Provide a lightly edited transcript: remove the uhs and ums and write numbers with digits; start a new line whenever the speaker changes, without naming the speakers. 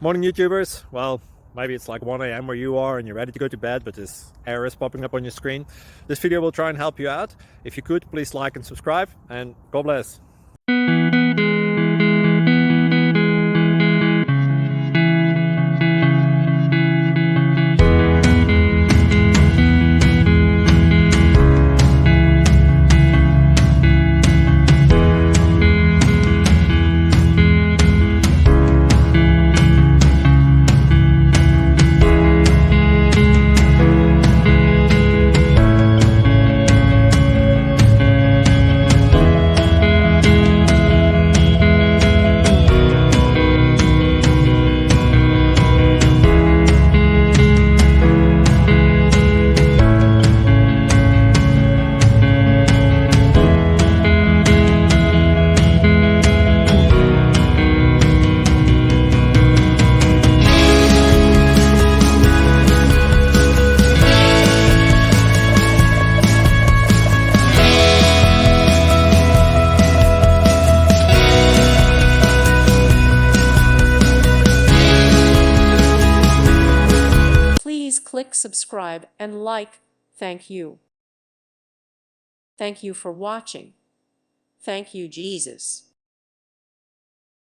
Morning YouTubers. Well, maybe it's like 1 a.m. where you are and you're ready to go to bed, but this error is popping up on your screen. This video will try and help you out. If you could, please like and subscribe, and God bless.
Please click subscribe and like. Thank you. Thank you for watching. Thank you, Jesus.